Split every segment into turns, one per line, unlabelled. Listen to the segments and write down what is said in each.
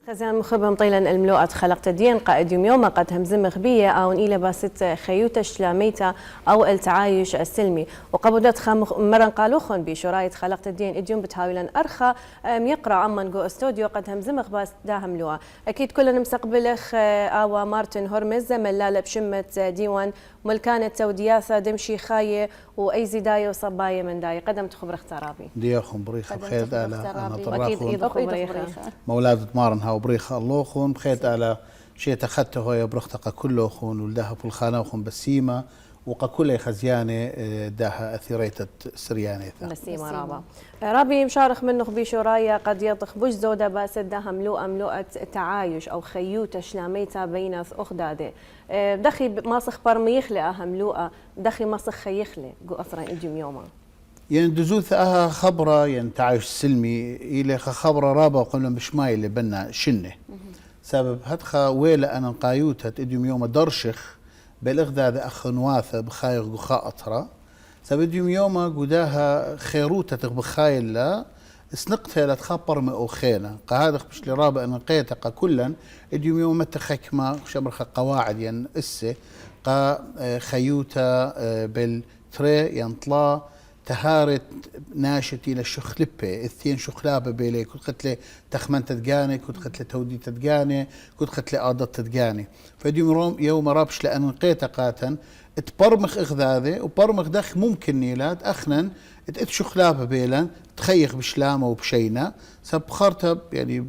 خزان مخبم طيلا الملوءة خلقت الدين قائد يوم قد همزمخ بيه أو إلى باست خيوت شلاميتا أو التعايش السلمي وقبضت مرن قالوخن بشرايط خلقت الدين إديوم بتهاولا أرخى يقرأ عمان جو استوديو قد همزمخ باس دا هملوءة أكيد كلنا مستقبلخ أو مارتن هرمز ملالة بشمة ديوان ملكانة تودياثة دمشي خاية وأي زداية وصباية من داي قدمت خبر اخترابي
دياخم بريخة بخير أنا
طراخون
مولاد مارن هاو بريخة اللوخون بخير على شيء تخته هو برختق كله خون ولدها بالخانة وخون بسيمة وقكل خزيانة داها أثيريتة سريانة
بسيمة رابا رابي مشارخ منه بشرايا قد يطخ بوش زودة باس داها ملوءة تعايش أو خيوت شلاميتا بين أخداده دخي ماسخ برميخلي ملوءة دخي ماسخ خيخلي جو أصلا إجيم يوما
يعني دزوث أها خبرة يعني تعايش سلمي إلى خبرة رابا وقلنا بشماي اللي بنا شنه سبب هتخا ويلا أنا قايوتة إديم يوم درشخ بالإغداد أخ نواثة بخاير جخاء أطرا سبب إديم يوم قداها خيروتة بخايل لا سنقتها لتخبر مأوخينا قهذا بش لرابا أنا قيتها كلا إديم يوم متخكمة شمرخ قواعد ين إسه قا خيوتة بالتري ينطلا تهارت ناشتي للشخلبة الثين شخلابة بيلي كنت قتلة تخمن تدقاني كنت قتلة تودي تدقاني كنت قتلة آضت تدقاني فديوم يوم رابش لأن نقيتا قاتا تبرمخ إخذاذي وبرمخ دخ ممكن نيلات أخنا شخلابة بيلا تخيخ بشلامة وبشينا سبخارتها يعني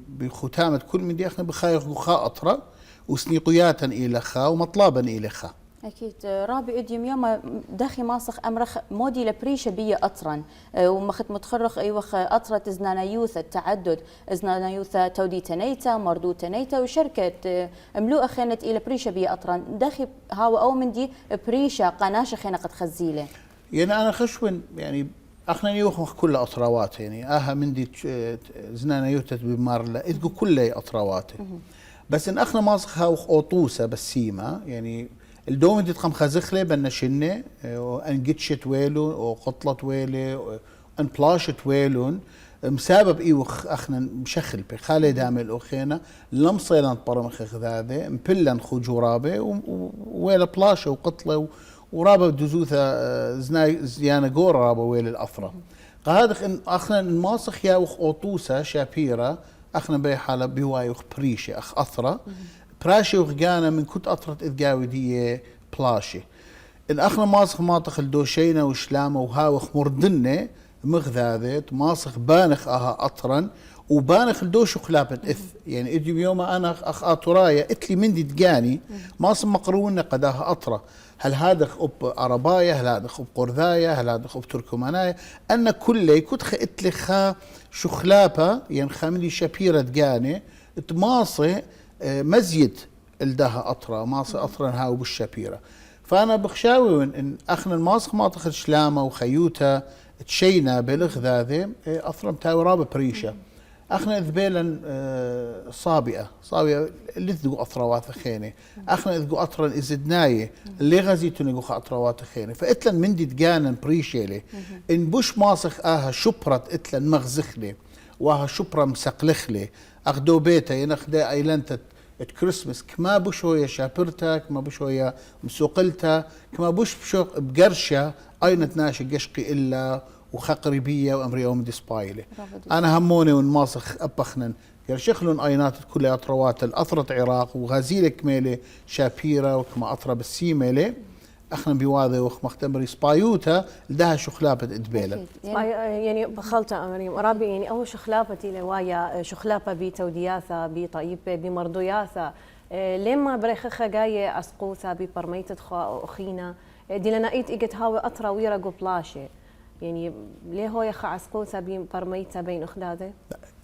بختامة كل من دي أخنا بخايخ بخاء أطرا وسنيقياتا إلى خا ومطلابا إلى خا
أكيد رابي إديم يوم داخي ماسخ أمرخ مودي لبريشة بيا أطرا ومخت متخرخ أيوخ أطرة إزنانا يوث التعدد إزنانا يوث تودي تنيتا مردو تنيتا وشركة ملوءة خينت إلى بريشة بيا أطرا داخي هاو أو من دي بريشة قناشة خينة قد خزيلة
يعني أنا خشون يعني أخنا يوخ كل أطراوات يعني أها من دي زنانا يوثت بمارلا إذكو كل أطراوات بس إن أخنا ماسخ هاوخ أوطوسة بسيمة يعني الدوم دي تقام خازخلي بنا شنة وان جتشت ويلون وقطلت ويلي وان بلاشت ويلون مسبب ايوخ اخنا مشخل بخالي دامل اخينا لمصيلان برمخ خذاذه مبلن خو جرابه ويلا بلاشه وقطله ورابه دزوثه زيانه جور رابه ويل الافرا هذا ان اخنا الماسخ ياوخ اوطوسه شابيره اخنا بي حاله بوايوخ بريشه اخ اثرا براشي وغانا من كنت أطرت إذقاوي دي بلاشي إن أخنا ماسخ ماطخ الدوشينا وشلامة وهاوخ مردنة مغذاذت ماسخ بانخ أها أطرا وبانخ الدوش وخلابة إث يعني إدي بيوم أنا أخ آتورايا إتلي من دي تقاني ماسخ مقرونة قداها أطرا هل هذا أب عربايا هل هذا أب قرذايا هل هذا أب تركمانايا أن كل كتخ إتلي خا شخلابة يعني خاملي شابيرة تقاني تماصي مزيد الدها أطرا ماسخ أطرا هاو بالشابيرة فأنا بخشاوي إن أخنا الماسخ ما تاخذ شلامة وخيوتة تشينا بالغذاذة أطرا متاوي رابة بريشة أخنا ذبيلا صابئة اللي ذقوا أطروات خيني أخنا ذقوا أطرا إزدناية اللي غزيتوني قوخ أطروات خيني فإتلن من دي تقانا بريشة لي إن بوش ماسخ آها شبرت إتلن مغزخلي وآها شبرة مسقلخلي أخدو بيتا ينخدا أيلانتا كريسمس كما بشوية شابرتا كما بشوية مسوقلتا كما بشوق بقرشة أين تناشي قشقي إلا وخقربية وأمريا ومدي سبايلي أنا هموني ونماسخ أبخنن يرشخلون أينات كلها أطروات الأطرة عراق وغازيلة كميلي شابيرة وكما أطرة بالسيميلي اخنا بواذا وخ مختمري سبايوتا لدها شخلابه ادبيله
يعني بخلطه امريم رابي يعني اول شخلابتي لوايا شخلابه بتودياثا بطيب بمردوياثا لما بريخخه جايه اسقوثا ببرميت اخينا دي لنا ايت اجت هاوي اطرا ويرا بلاشي يعني ليه هو يخ اسقوثا ببرميت بين اخداده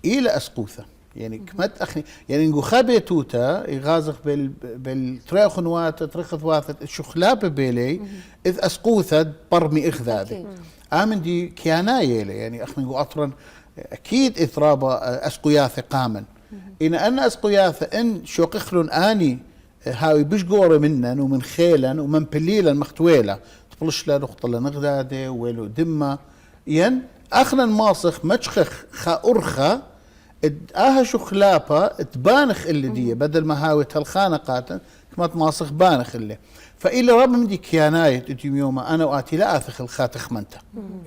الى اسقوثا يعني كمت اخني يعني نقول خبيتوتا يغازخ بالتراخنوات ترخذ واثت الشخلابه بيلي اذ اسقوثا برمي اخذاذي امن دي كيانايه يعني اخنا نقول اطرا اكيد اثرابه اسقياثه قاما ان اسقياثه ان شوقخلون اني هاوي بش قوره منن ومن خيلا ومن بليلا مختويله تبلش لا نقطه لنغداده ويلو دمه ين اخنا الماسخ مشخخ خا ارخا اها شو خلابة تبانخ اللي دي بدل ما هاوت هالخانة قاتل كما تماسخ بانخ اللي فإلا رب من دي كيانايت اتيم يوما أنا وآتي لا أثخ الخاتخ منتا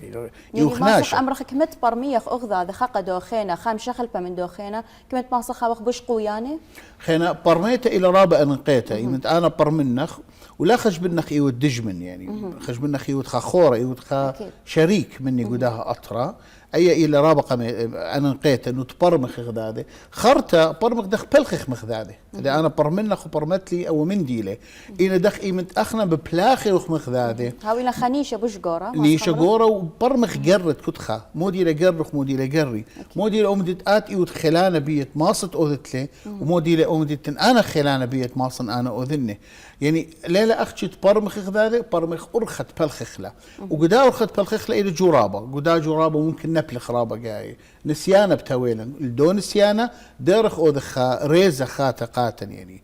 يعني
يوخناشا
ماسخ أمرخ كمت برميخ أخذا دخاقة دوخينا خام شخلبة من دوخينا كمت ماسخها وخ بشقو يعني
خينا برميتا إلى رابع أنقيتا يمت أنا برمنخ ولا خش بالنخ يود دجمن يعني خش بالنخ يود خاخورة يود خا شريك مني قداها أطرا أي إلى رابقة أنا نقيت إنه تبرمخ غداده خرطة برمخ دخ بلخخ مخداده إذا أنا برمنخ وبرمت لي أو من ديله إن دخ إيمت أخنا ببلاخي وخمخداده
هاوينا خنيشة بوش جورا
نيشة جورا وبرمخ جرت كتخا مودي لجرخ مودي لجري مودي لأمدت آتي وتخلانة بيت ماصت أوذت لي ومودي لأمدت أنا خلانة بيت ماصن أنا أوذني يعني ليلة أختي تبرمخ غداده برمخ أرخت بلخخلة وقدا أرخت بلخخلة إلى جرابة قدا جرابة ممكن نبل خرابة جاي نسيانة بتويلا الدون نسيانة دارخ أوذخا ريزة خاتا قاتن يعني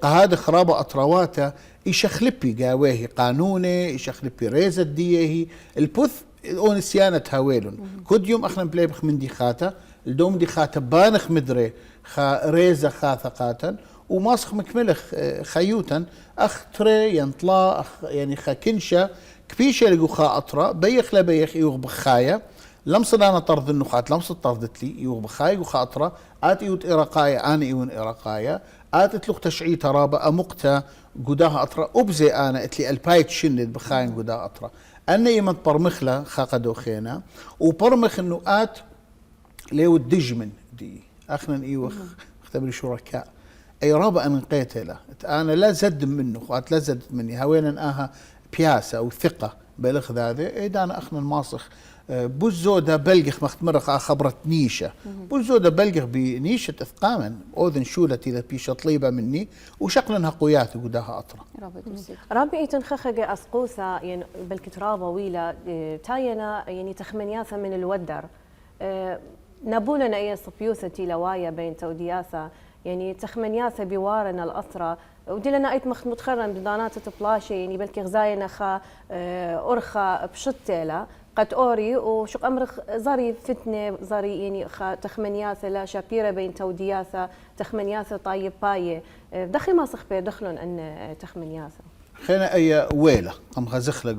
قهاد خرابة أطرواتا يشخلبي جاويه قانوني يشخلبي ريزة ديه البث أو نسيانة هاويلون كد يوم أخنا بليبخ من دي خاتا الدوم دي خاتا بانخ مدري خا ريزة خاتا قاتن وماسخ مكملخ خيوتا أخ تري ينطلا أخ يعني خا كنشا كفيشة لقو خا أطرا بيخ لا بيخ يوغ بخايا لمصد أنا طرد النخات لمصد طردت لي يوغ بخايا وخا أطرا آت إيوت إراقايا أنا إيون إراقايا آت اتلوخ تشعي ترابا أمقتا قداها أطرا أبزي أنا اتلي البايت شند بخاين قداها أطرا أنا يمن برمخلا خا قدو خينا وبرمخ إنه آت ليو الدجمن دي أخنا إيوخ اختبري شركاء أي رابع أن قيتله أنا لا زد منه خات لا زدت مني هوينا آها بياسة أو ثقة بلغ ذاذي إذا أنا أخنا الماسخ بوزودة بلغخ مختمرخ خبرت نيشة بوزودة بلغخ بنيشة إثقاما أوذن شولتي إذا بيشة طليبة مني وشقلنها قوياتي قداها أطرا
رابي إيتنخخج أسقوثة يعني بالكترابة ويلا تاينا يعني تخمنياثة من الودر نابولنا أي صبيوثة لوايا بين تودياثة يعني تخمنياثة بوارنا الأطرة ودي لنا أيت متخرم بدانات تبلاشي يعني بلكي غزاينا خا أرخا بشتيلا قد أوري وشق أمرخ زاري فتنة زاري يعني خا تخمنياثة لا شابيرة بين تودياثة تخمنياثة طيب باية دخل ما صخبي دخلون أن تخمنياثة
خينا أي ويلة قم خزخلق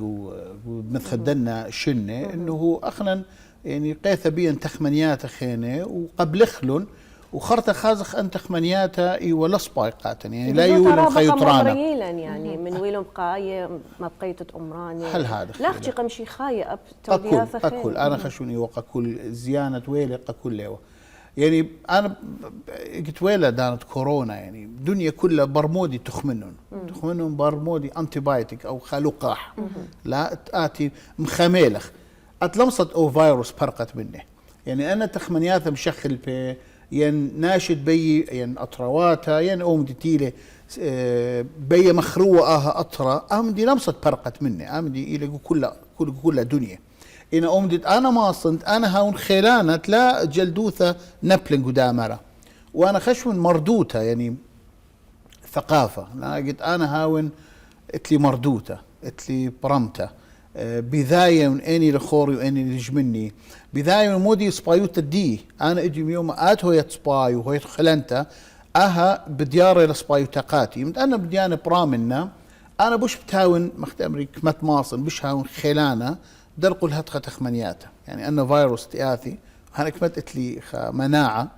ومتخدنا شنة إنه أخنا يعني قيث بين تخمنياثة خينة وقبل خلون وخرت خازخ أن تخمنياتا ولا سبايقات يعني لا يولون خيطرانا
يعني من ويلهم قاية ما بقيتت أمراني
هل هذا
لا أختي قمشي خاية أب
أكل أنا خشوني وقكل زيانة ويلة قكل ليوة يعني أنا قلت ويلة دانت كورونا يعني الدنيا كلها برمودي تخمنهم برمودي أنتيبايوتيك أو خلقاح لا آتي مخميلخ أتلمصت أو فيروس فرقت منه يعني أنا تخمنياتا مشخل في ين ناشد بي ين أطرواتها ين أمدتيله بي مخروة أطرة أمدي لمصت برقت مني أمدي إلى كل دنيا إن أمدت أنا ما صنت أنا هون خيلانة لا جلدوثة نبلن قدامرة وأنا خشون مردوتة يعني ثقافة لا قلت أنا هون اتلي مردوتة اتلي برمتة بذاية وإني لخوري وإني لجمني بذاية مودي سبايوتا دي أنا إجي يوم آت هو يتسباي وهو يتخلنتا أها بدياري لسبايوتا قاتي مت أنا بديانة برامنا أنا بوش بتاون مختمري كمت ماصن بوش هاون خلانة درقوا الهتخة تخمنياتا يعني أنا فيروس تياثي أنا كمت إتلي مناعة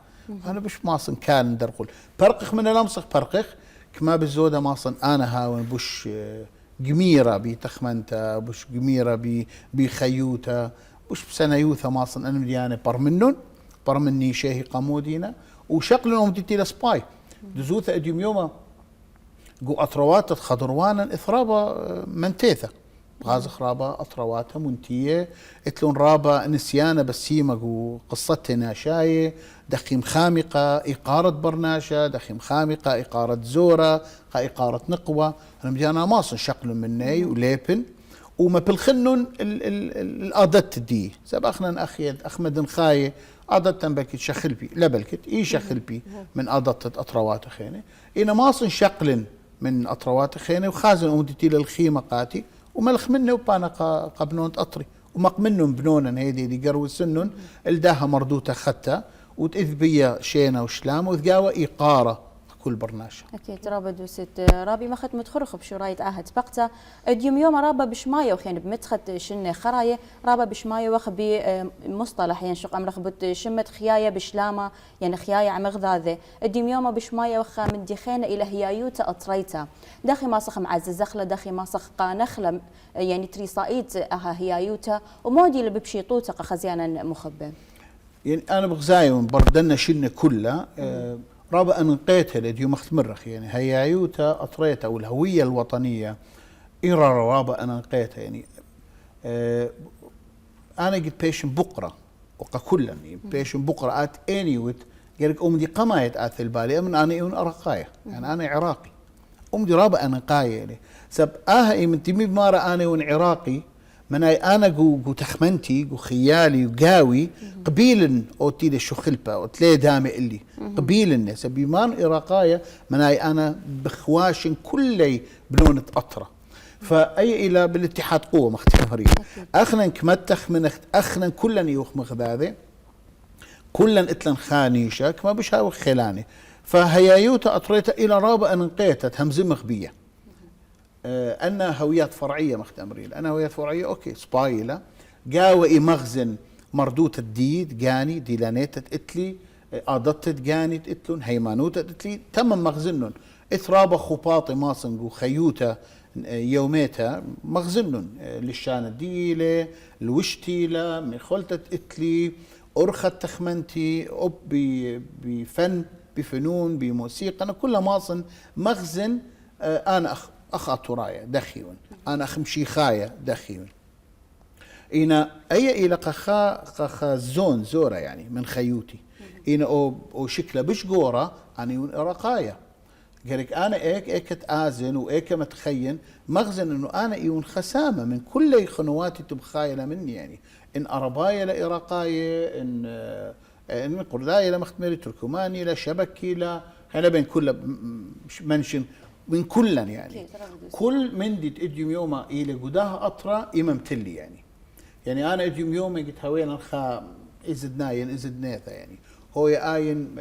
أنا بوش ماصن كان درقوا برقخ من الأمسخ برقخ كما بالزودة ماصن أنا هاون بوش جميرة بتخمنتا بوش جميرة بخيوتا بوش بسنايوثا ماصن أنا مديانة برمني شاهي قامودينا وشقلنهم ديتي لسباي دزوثا اديوم يوما قو أطروات خضروانا إثرابا منتيثة غاز خرابة أطرواتها منتية اتلون رابا نسيانة بسيمة قو قصتنا شاية دخيم خامقة إقارة برناشة دخيم خامقة إقارة زورة إقارة نقوة أنا مديانا ماصن شقل مني وليبن وما بالخنن الأضت دي سبقنا أخيد أحمد نخاية أضت بكت شخلبي لا بلكت إيه شخلبي من أضت أطروات خينة إنا ماصن شقل من أطروات خينة وخازن أمدتي للخيمة قاتي وملخ منه وبانا قبنون أطري ومق منهم بنونا هيدي دي قروا السنن الداها مردوتة خطة وتإذ بيا شينا وشلام وذقاوة إيقارة كل برناش.
أكيد رابا دوست رابي ما خد متخرخ بشرايط عهد بقتا اليوم يوم رابا بشماية وخين بمتخت شن خراية رابا بشماية وخ بمصطلح يعني شق أمرخ بت شمت خياية بشلامة يعني خياية عمغ ذاذة اليوم يوم بشماية وخ من دخينة إلى هيايوتا أطريتا داخي ما صخ معزز زخلة داخي ما صخ قانخلة يعني تريصائيت أها هيايوتا ومودي اللي ببشيطوتا خزيانا مخبى.
يعني أنا بغزايون بردنا شن كلها رابا أن نقيتها لديوم اختمرخ يعني هيايوتا أطريتا والهوية الوطنية إيرا رابا أنا نقيتها يعني أنا قلت بيشن بقرة وقا كلا بيشن بقرة آت إنيوت قالك أمدي قمايت آت البالي أمن أنا إيون أرقاية يعني أنا عراقي أمدي رابا أنا قاية يعني سب إي من تمي بمارا أنا إيون عراقي من أنا جو تخمنتي جو خيالي وقاوي قبيل أوتي لي شو خلبة أوتلي دامي اللي قبيل الناس بيمان إراقاية من أنا بخواشن كلي بنونة أطرة فأي إلى بالاتحاد قوة مختمري أخنا كمتخ من أخنا كلن يوخ مخذاذي كلن اتلن خانيشة كما بشاوخ خلاني فهيايوتا أطريتا إلى رابع أنقيتت همزة مخبية أنا هويات فرعية مختمرين أنا هويات فرعية أوكي سبايلة قاوة مخزن مردوت الديد جاني ديلانيتت إتلي أضتت جاني إتلون هيمانوتت إتلي تم مخزنن إثرابة خباطي ماصنقو خيوتا يوميتها مخزنن للشان الديلة الوشتيلة مخولتت إتلي أرخت تخمنتي أب بفن بفنون بموسيقى أنا كل ماصن مخزن أنا أخ أطرايا دخيون أنا أخ مشيخايا دخيون إنا أي إلى قخا زون زورة يعني من خيوتي إنا أو شكله بش جورة أنا رقايا قالك أنا إيك تآزن وإيك متخين مخزن إنه أنا إيون خسامة من كل خنواتي تبخايلة مني يعني إن أربايا لإراقايا إن قردايا لمختمري تركماني لشبكي لا هنا بين كل منشن من كلن يعني كل من دي تأديم يوما إلى قداها أطرى إمام تلي يعني أنا أديم يوما قلت هوين الخا إزد ناين إزد نيثا يعني هو آين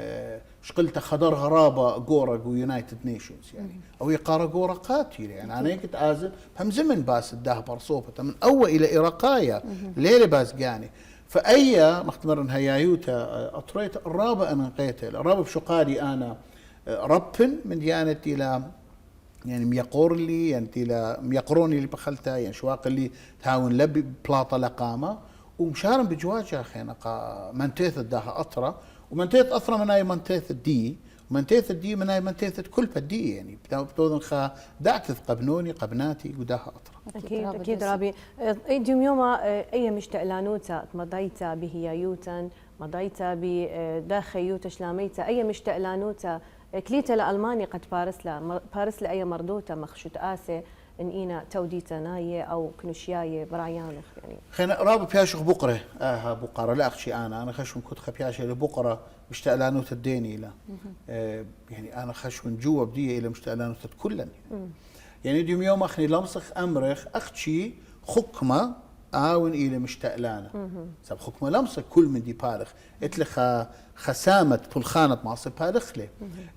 شقلت خضر غرابة قورق ويونايتد نيشنز يعني أو يقارا قورا قاتل يعني أنا كنت آزل هم زمن باس الداه برصوفة من أول إلى إراقايا ليلة باس قاني فأي مختمرن هيايوتا أطريت الرابع أنا نقيته الرابع بشقالي أنا ربن من ديانتي إلى يعني ميقور لي يعني إلى ميقروني اللي بخلتها يعني شواق اللي تهاون لبي بلاطة لقامة ومشارم بجواجها خينا منتيث الداها أطرة ومنتيث أطرة من أي منتيث الدي ومنتيث الدي من أي منتيث كل بدي يعني بتوضن خا دعتث قبنوني قبناتي وداها أطرة
أكيد رابي إيديوم يوما أي مشتعلانوتا مضيتا بهيايوتا مضيتا بداخيوتا شلاميتا أي مشتعلانوتا كليتا لألمانيا قد بارس لأي مردوتا مخشوت آسي إن إينا توديتا ناية أو كنوشياية برايانخ يعني
خينا رابي بياشخ بقرة بقرة لا أخشي أنا خشون كنت خبياشة لبقرة مشتعلانوتا الديني لا يعني أنا خشون جوا بديه إلى مشتعلانوتا كلن يعني ديوم يوم أخني لمسخ أمرخ أخشي خكمة آون إلى مشتعلانة سب خكمة لمسخ كل من دي بارخ إتلخ خسامة بلخانة معصب بالخ لي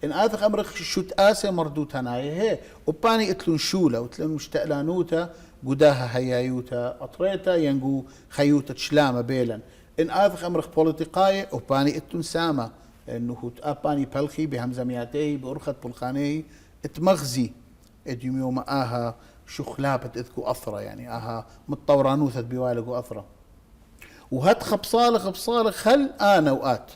إن آذخ أمرخ شو تآسي مردوتا ناي هي وباني إتلون شولة وإتلون مشتعلانوتا قداها هيايوتا أطريتا ينقو خيوتا شلامة بيلا إن آذخ أمرخ بوليتيقاية وباني إتلون سامة إنه أباني بلخي بهمزمياتي بأرخة بلخاني اتمغزي اديوم يوم آها شو خلابت اذكو أثرة يعني آها متطورانوثة بيوالقو أثرة وهات خبصالخ هل أنا وآت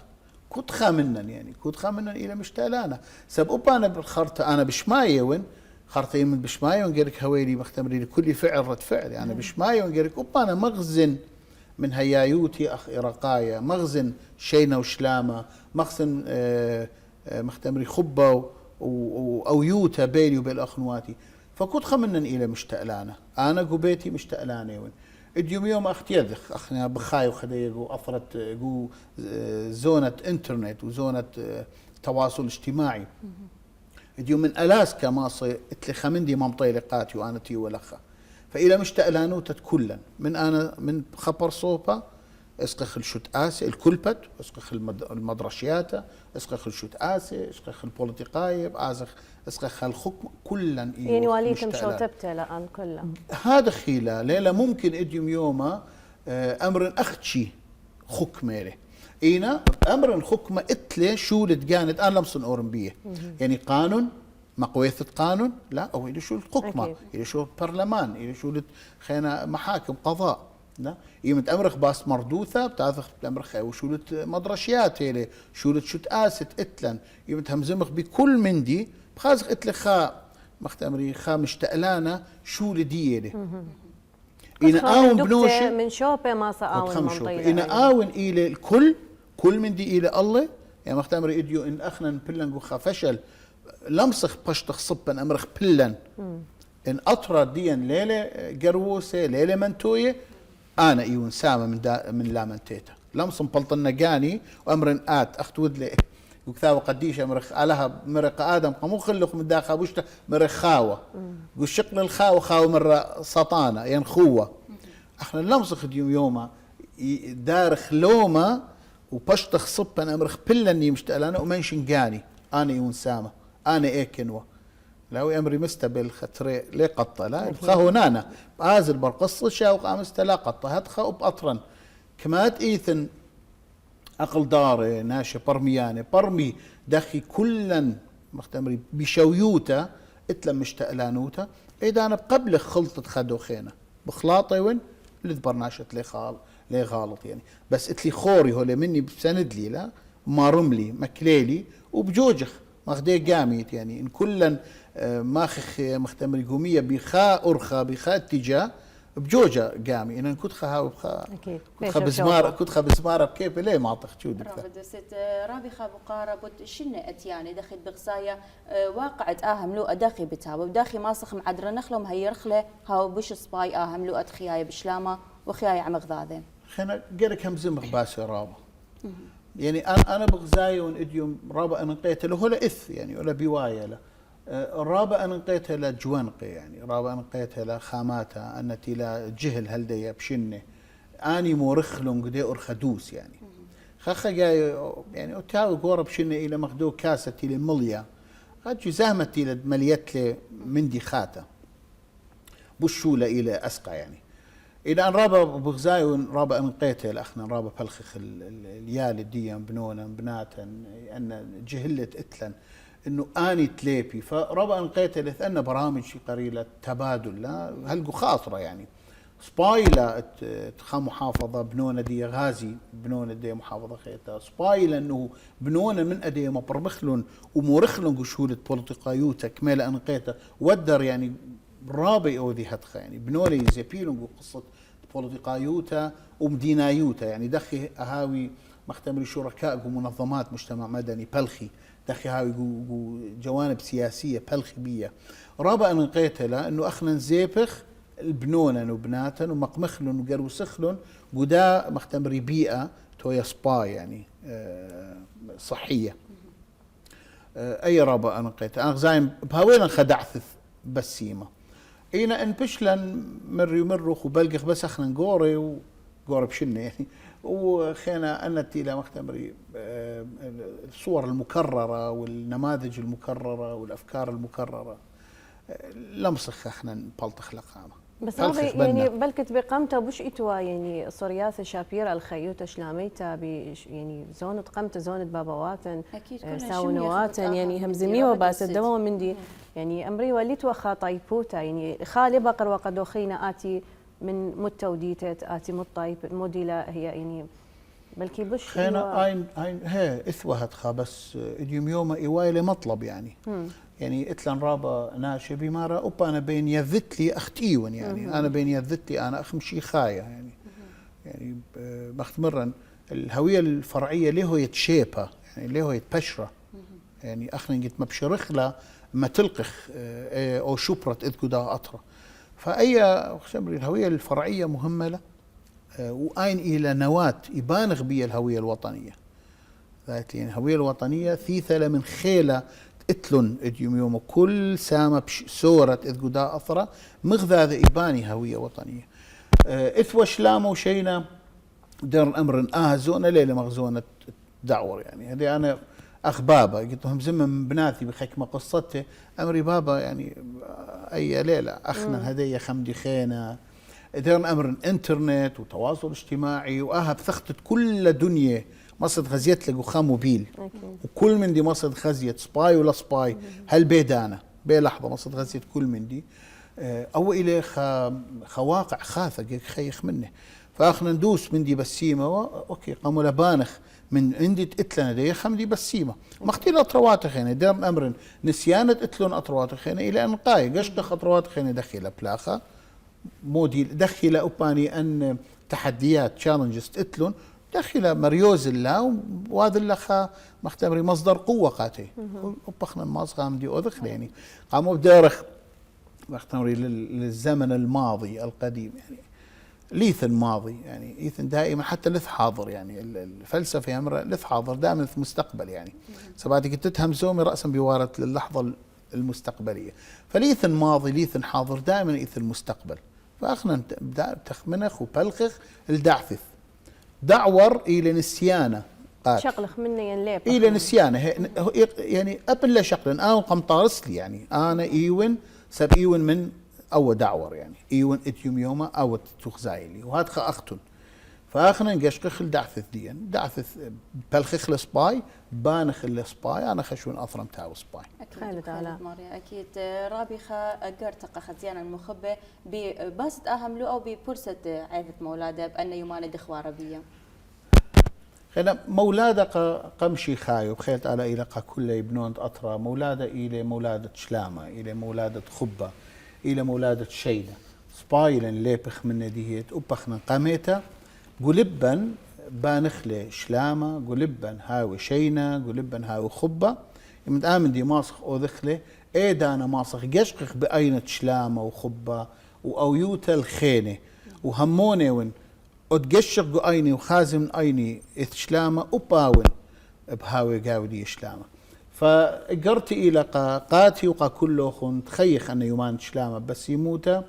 كنت خامنن يعني كنت خامنن إلى مشتالانا سب أنا بالخرطة أنا بشماية وين خرطة يمن بشماية ونقرك هويلي مختمري لكل فعل رد فعل يعني بشماية ونقرك أنا مغزن من هيايوتي أخ إراقايا مغزن شينا وشلامة مغزن مختمري خبة أو يوتا بيني وبين أخنواتي فكنت خمنن إلى مشتالانا أنا قبيتي مشتالانا وين اليوم يوم أختيذخ أخنا بخاي وخديجو أثرت جو زونة إنترنت وزونة تواصل اجتماعي اليوم من ألاسكا ماصي اتلي خمندي مامطي لقاتي وأنا تي ولخا فإلى مشتالانوتت كلا من أنا من خبر صوبة اسقخ الشوت آسي الكلبت اسقخ المدرشياتا اسقخ الشوت آسي اسقخ البوليتيقاي اسقخ الحكم كلا
يعني واليتم شو تبته لان كله
هذا خيلا ليلة ممكن اديم يوما امر اختشي حكمه اينا امر حكمه اتله شو لتقاند انا لمصن اورنبيه يعني قانون مقويثة قانون لا او الى شو الحكمه الى شو البرلمان الى شو خينا محاكم قضاء لا يمت امرخ باس مردوثه بتاخذ امرخ وشو مدرشيات هيله شو شو تاست اتلن يمت همزمخ بكل من دي بخازخ اتل خا مختمري خا مشتقلانا شو لديله إن آون بنوشي
من شوبه ما صاون
منطيله إن آون إلى الكل كل من دي إلى الله يعني مختمري إديو إن أخنا بلن خا فشل لمسخ بشتخ صبا أمرخ بلن إن أطرى ديان ليلة قروسة ليلة منتوية أنا إيون سامة من لا منتيتا لمصن بلطن نقاني وأمر آت أخت ودلي وكذا قديش مرخ علىها مرق ادم قمو خلق من داخل بوشته مرخ خاوه قول شقل الخاوه خاوه مره سطانه يعني خوه احنا لمسخ يوما دارخ لوما وبشتخ صبا امرخ بلني مشتقلانه ومنشن قاني انا يون سامه انا ايكنوه لو امري مستبل خطري لي قطه لا خاو نانا ازل برقص شاوق امست لا قطه هتخا باطرن كمات ايثن أقل داري ناشي برمياني برمي دخي كلا مختمري بشويوتا اتلم مشتقلانوتا إذا أنا بقبل خلطة خدو خينا بخلاطي وين لذبر ناشت لي غالط يعني بس اتلي خوري هولي مني بسند لي لا ما رملي مكليلي وبجوجخ ماخدي قاميت يعني إن كلا ماخخ مختمري قومية بخا أرخا بخا اتجاه بجوجة قامي إن كنت خاوي كنت بزمارة كنت بزمارة بكيف ليه ما أعطيك شو دكتور
بدست رابي خابو قارة بد شنة أتياني دخل بغسايا واقعت أهم لو أداخي بتابو بداخي ماسخ معدر نخلهم هي رخلة هاو بش سباي أهم لو أدخياي بشلامة وخياي عم غذاذين
خنا قالك هم زمخ باسي رابا يعني أنا بغزاي ونأديوم رابا أنا نقيت له ولا إث يعني ولا بواية له رابا أنا نقيتها لجوانقي يعني رابا أنا نقيتها لخاماتها أنتي لا جهل هلدي بشنة أني مورخلون قدي أرخدوس يعني خخا جاي يعني أتاوي قورب شنة إلى مخدو كاستي لمليا هاتشو زهمتي لمليت لي مندي خاتا بشولة إلى أسقى يعني إذا أن رابا بغزاي رابا أنا نقيتها لأخنا رابا بلخخ اليال الديان بنونا بناتا أن جهلت إتلن انه اني تليبي فربا انقيت أن برامج قريله تبادل لا هلقوا خاطره يعني سبايلا تخا محافظه بنونه دي غازي بنونه دي محافظه خيتا سبايلا انه بنونه من ادي مبرمخلون ومورخلون قشوله بوليتيقايوتا كمال انقيته ودر يعني رابي او ذي هتخا يعني بنولي زيبيلون قصه بوليتيقايوتا ومدينايوتا يعني دخي اهاوي مختمري شركاء ومنظمات مجتمع مدني بلخي دخي هاوي جوانب سياسيه بلخي بيه رابع ان قيتله انه اخنا نزيبخ البنونا وبناتا ومقمخلن وقروسخلن قدا مختمري بيئه تويا سبا يعني صحيه اي رابع ان قيت انا زايم بهاوين خدعث بسيمه اينا ان بشلن مري مرخ وبلقخ بس اخنا نقوري وقوري بشنه يعني وخينا أنتي لا مختمري الصور المكررة والنماذج المكررة والأفكار المكررة لمسخ احنا بلطخ لقامة
بس هذا يعني بلكت بقامته بش إتوا يعني صرياث شابيرة الخيوتة شلاميتا يعني زونة قمت زونة بابواتن ساونواتن يعني همزمي وباس الدواء من دي يعني أمري وليت وخا طيبوتا يعني خالي بقر وقد خينا آتي من متوديتت آتي مطايب موديلة هي يعني بلكي بش
خينا اين هي اثوهت خا بس اليوم يوم ايوايلي مطلب يعني يعني اتلن رابا ناشي بمارا اوبا انا بين يذت لي اختيون يعني انا بين يذت لي انا اخمشي خايا يعني بختمرن الهويه الفرعيه ليه هو يتشيبها يعني ليه هو يتبشره يعني اخنا قلت مبشرخله ما تلقخ او شبرت اذ قدا اطرى فأي الهوية الفرعية مهمة له وأين إلى نواة يبانغ بي الهوية الوطنية ذات يعني الهوية الوطنية ثيثلة من خيلة اتلن اديوم يوم كل سامة سورة إذ قدا أثرة مغذاذ إباني هوية وطنية إثوى شلامة وشينا دير أمر زونة ليلة مغزونة دعور يعني. هذه أنا أخ بابا قلت لهم زمن بناتي بحكمة قصته أمري بابا يعني أي ليلة أخنا هدية خمدي خينا دير أمر إنترنت وتواصل اجتماعي وأها بثختت كل دنيا مصد غزيت لقو خامو بيل وكل من دي مصد غزيت سباي ولا سباي هل بيدانا بي لحظة مصد غزيت كل من دي أو إلي خواقع خاثة خيخ منه فاخنا ندوس من دي بسيمة اوكي قاموا لبانخ من عندي تقتلنا دي خمدي بسيمة ما اختي اطروات خينا دير امر نسيانة اتلون اطروات خينا الى ان قاي قشق اطروات خينا دخيله بلاخه مودي دخيله اوباني ان تحديات تشالنجز تقتلون دخيله مريوز الله وهذا اللخا مختبري مصدر قوه قاتي وبخنا الماس قام دي اوذخ يعني قاموا بدارخ مختبري للزمن الماضي القديم يعني ليث الماضي يعني إيثن دائما حتى لث حاضر يعني الفلسفة أمر لث حاضر دائما في مستقبل يعني سباتك تتهم زومي رأسا بوارة للحظة المستقبلية فليث الماضي ليث حاضر دائما إيث المستقبل فأخنا تخمنخ وبلخخ الدعثث دعور إلى نسيانه
شقلخ مني ينليب
إلى نسيانه يعني أبن لا شقل أنا قمطارس لي يعني أنا إيون سب إيون من أو دعور يعني إيون إتيوم يوما أو تخزايلي وهاد أختن فآخنا نقشقخ الدعثث ديا دعثث بلخخ السباي بانخ السباي أنا خشون أثرم تاو سباي
أكيد ماريا أكيد رابخة قرتق خزيان المخبة بباسط أهملو أو ببرسة عيثة مولادة بأن يمان دخوة عربية
خينا مولادة قمشي خايو بخيلت على إلى كل يبنون أطرا مولادة إلى مولادة شلامة إلى مولادة خبة إلى مولادة شيدة سبايلن ليبخ من نديهت وبخنا قاميتا قلبا بانخلي شلامة قلبا هاوي شينا قلبا هاوي خبة يمد آمن دي ماسخ أو ذخلي إيه دانا ماسخ قشقخ بأينة شلامة وخبة وأويوتا الخينة وهموني ون وتقشق قايني وخازم أيني إث شلامة وباون بهاوي قاودي شلامة فقرت إلى قاتي وقا كله خن تخيخ أن يومان شلامة بس يموتا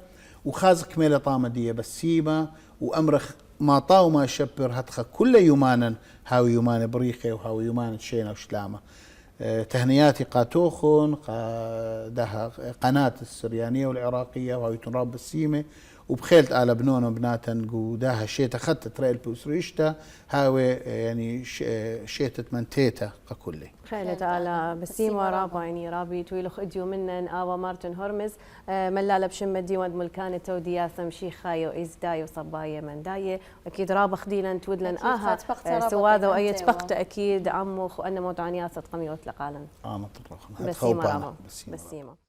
وخازك ميلا طامة دي بسيمة وأمرخ ما طاو ما شبر هتخا كل يومانا هاوي يومان بريخي وهاوي يومان شينا وشلامة تهنياتي قاتوخن ده قناة السريانية والعراقية وهاوي تنراب بسيمة وبخيلت على بنون وبناتن قوداها شيتا خدت تريل بوسريشتا هاوي يعني شيتة منتيتا ككلي
خيلت على بسيمة رابا يعني رابي تويلخ اديو منن آوا مارتن هرمز ملالا بشمة ديوان ملكان التوديا ثمشي خايو إزدايو صبايا من داية أكيد رابا خديلا تودلن آها سواذا وأي تفقت أكيد عمو أن موت عنياسة قميوت لقالا
مطرخنا
بسيمة رابا بسيمة